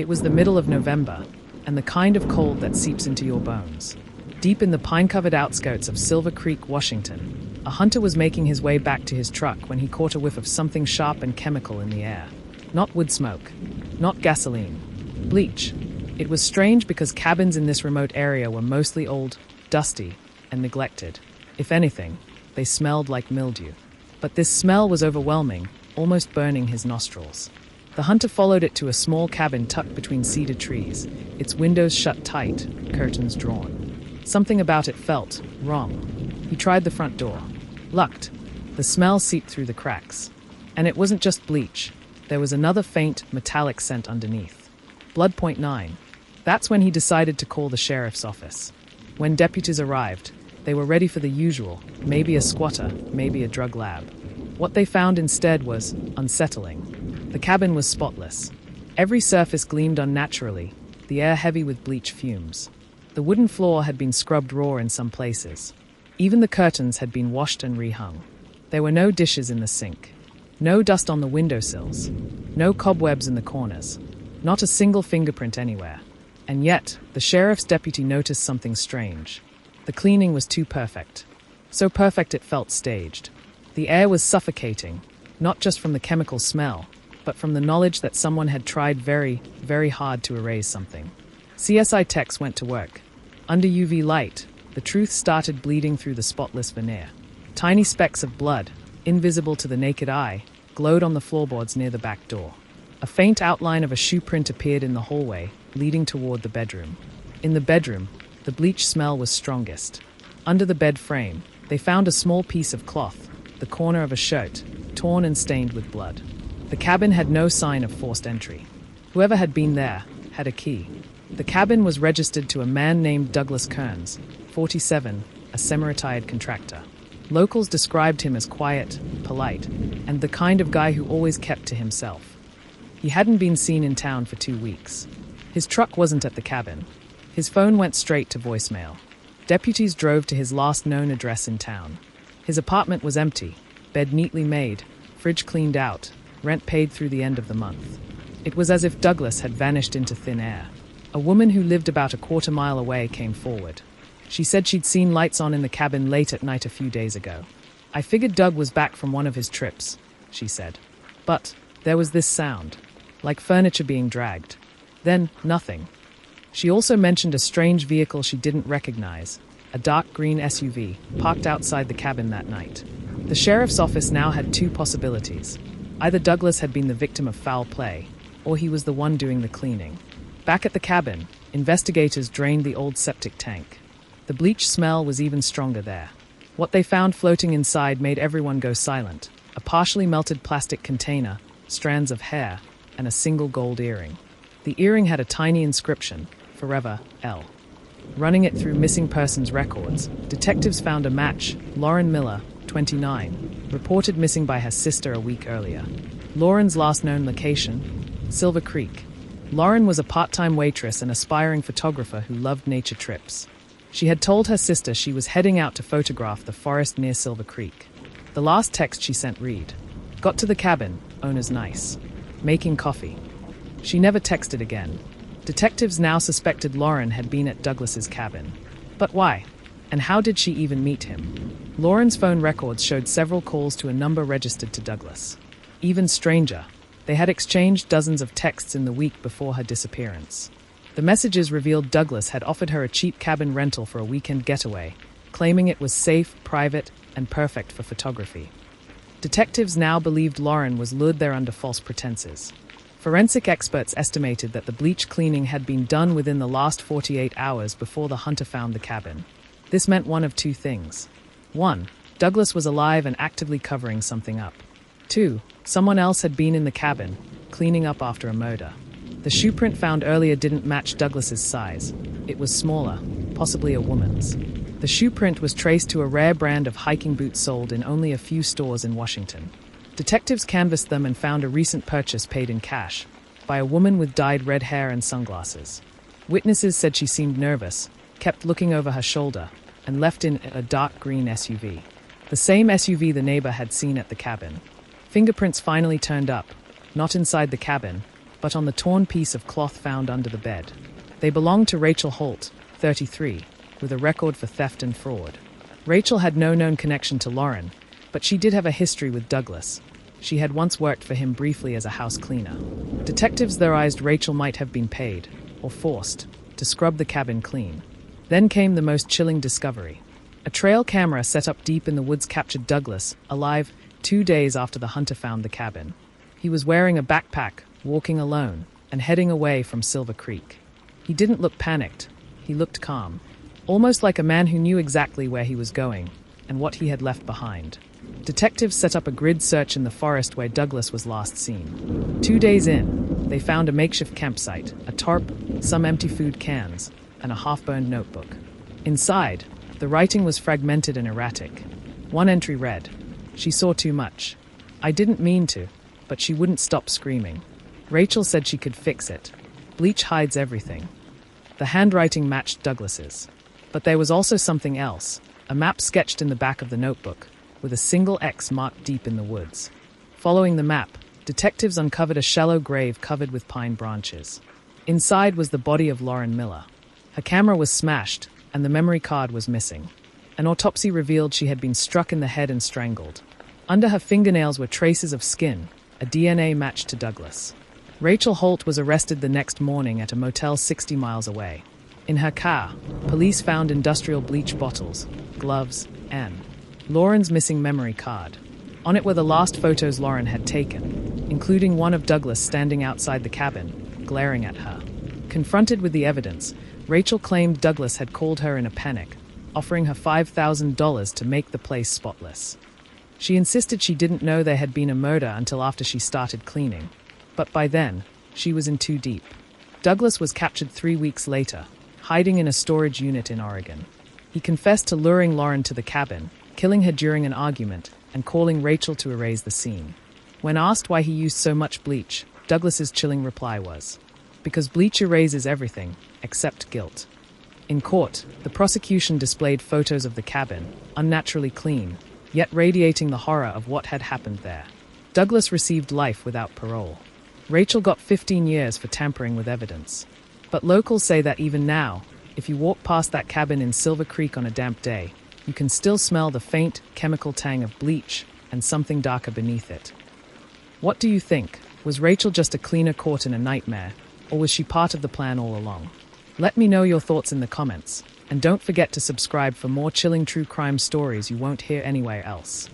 It was the middle of November, and the kind of cold that seeps into your bones. Deep in the pine-covered outskirts of Silver Creek, Washington, a hunter was making his way back to his truck when he caught a whiff of something sharp and chemical in the air. Not wood smoke, not gasoline. Bleach. It was strange because cabins in this remote area were mostly old, dusty, and neglected. If anything, they smelled like mildew. But this smell was overwhelming, almost burning his nostrils. The hunter followed it to a small cabin tucked between cedar trees, its windows shut tight, curtains drawn. Something about it felt wrong. He tried the front door. Lucked. The smell seeped through the cracks. And it wasn't just bleach. There was another faint, metallic scent underneath. Blood. 9. That's when he decided to call the sheriff's office. When deputies arrived, they were ready for the usual, maybe a squatter, maybe a drug lab. What they found instead was unsettling. The cabin was spotless. Every surface gleamed unnaturally, the air heavy with bleach fumes. The wooden floor had been scrubbed raw in some places. Even the curtains had been washed and rehung. There were no dishes in the sink. No dust on the windowsills. No cobwebs in the corners. Not a single fingerprint anywhere. And yet, the sheriff's deputy noticed something strange. The cleaning was too perfect. So perfect it felt staged. The air was suffocating, not just from the chemical smell, but from the knowledge that someone had tried very, very hard to erase something. CSI techs went to work. Under UV light, the truth started bleeding through the spotless veneer. Tiny specks of blood, invisible to the naked eye, glowed on the floorboards near the back door. A faint outline of a shoe print appeared in the hallway, leading toward the bedroom. In the bedroom, the bleach smell was strongest. Under the bed frame, they found a small piece of cloth, the corner of a shirt, torn and stained with blood. The cabin had no sign of forced entry. Whoever had been there had a key. The cabin was registered to a man named Douglas Kearns, 47, a semi-retired contractor. Locals described him as quiet, polite, and the kind of guy who always kept to himself. He hadn't been seen in town for 2 weeks. His truck wasn't at the cabin. His phone went straight to voicemail. Deputies drove to his last known address in town. His apartment was empty, bed neatly made, fridge cleaned out, rent paid through the end of the month. It was as if Douglas had vanished into thin air. A woman who lived about a quarter-mile away came forward. She said she'd seen lights on in the cabin late at night a few days ago. "I figured Doug was back from one of his trips," she said. But there was this sound, like furniture being dragged. Then, nothing. She also mentioned a strange vehicle she didn't recognize, a dark green SUV, parked outside the cabin that night. The sheriff's office now had 2 possibilities. Either Douglas had been the victim of foul play, or he was the one doing the cleaning. Back at the cabin, investigators drained the old septic tank. The bleach smell was even stronger there. What they found floating inside made everyone go silent. A partially melted plastic container, strands of hair, and a single gold earring. The earring had a tiny inscription, "Forever, L." Running it through missing persons records, detectives found a match. Lauren Miller, 29, reported missing by her sister a week earlier. Lauren's last known location, Silver Creek. Lauren was a part-time waitress and aspiring photographer who loved nature trips. She had told her sister she was heading out to photograph the forest near Silver Creek. The last text she sent read, "Got to the cabin, owner's nice. Making coffee." She never texted again. Detectives now suspected Lauren had been at Douglas's cabin. But why? And how did she even meet him? Lauren's phone records showed several calls to a number registered to Douglas. Even stranger, they had exchanged dozens of texts in the week before her disappearance. The messages revealed Douglas had offered her a cheap cabin rental for a weekend getaway, claiming it was safe, private, and perfect for photography. Detectives now believed Lauren was lured there under false pretenses. Forensic experts estimated that the bleach cleaning had been done within the last 48 hours before the hunter found the cabin. This meant one of 2 things. 1. Douglas was alive and actively covering something up. 2. Someone else had been in the cabin, cleaning up after a murder. The shoe print found earlier didn't match Douglas's size. It was smaller, possibly a woman's. The shoe print was traced to a rare brand of hiking boots sold in only a few stores in Washington. Detectives canvassed them and found a recent purchase paid in cash by a woman with dyed red hair and sunglasses. Witnesses said she seemed nervous, kept looking over her shoulder, and left in a dark green SUV. The same SUV the neighbor had seen at the cabin. Fingerprints finally turned up, not inside the cabin, but on the torn piece of cloth found under the bed. They belonged to Rachel Holt, 33, with a record for theft and fraud. Rachel had no known connection to Lauren, but she did have a history with Douglas. She had once worked for him briefly as a house cleaner. Detectives theorized Rachel might have been paid, or forced, to scrub the cabin clean. Then came the most chilling discovery. A trail camera set up deep in the woods captured Douglas, alive, 2 days after the hunter found the cabin. He was wearing a backpack, walking alone, and heading away from Silver Creek. He didn't look panicked. He looked calm, almost like a man who knew exactly where he was going and what he had left behind. Detectives set up a grid search in the forest where Douglas was last seen. 2 days in, they found a makeshift campsite, a tarp, some empty food cans, and a half-burned notebook. Inside, the writing was fragmented and erratic. One entry read, "She saw too much. I didn't mean to, but she wouldn't stop screaming. Rachel said she could fix it. Bleach hides everything." The handwriting matched Douglas's. But there was also something else, a map sketched in the back of the notebook, with a single X marked deep in the woods. Following the map, detectives uncovered a shallow grave covered with pine branches. Inside was the body of Lauren Miller. Her camera was smashed, and the memory card was missing. An autopsy revealed she had been struck in the head and strangled. Under her fingernails were traces of skin, a DNA match to Douglas. Rachel Holt was arrested the next morning at a motel 60 miles away. In her car, police found industrial bleach bottles, gloves, and Lauren's missing memory card. On it were the last photos Lauren had taken, including one of Douglas standing outside the cabin, glaring at her. Confronted with the evidence, Rachel claimed Douglas had called her in a panic, offering her $5,000 to make the place spotless. She insisted she didn't know there had been a murder until after she started cleaning. But by then, she was in too deep. Douglas was captured 3 weeks later, hiding in a storage unit in Oregon. He confessed to luring Lauren to the cabin, killing her during an argument, and calling Rachel to erase the scene. When asked why he used so much bleach, Douglas's chilling reply was, "Because bleach erases everything, except guilt." In court, the prosecution displayed photos of the cabin, unnaturally clean, yet radiating the horror of what had happened there. Douglas received life without parole. Rachel got 15 years for tampering with evidence. But locals say that even now, if you walk past that cabin in Silver Creek on a damp day, you can still smell the faint, chemical tang of bleach and something darker beneath it. What do you think? Was Rachel just a cleaner caught in a nightmare, or was she part of the plan all along? Let me know your thoughts in the comments, and don't forget to subscribe for more chilling true crime stories you won't hear anywhere else.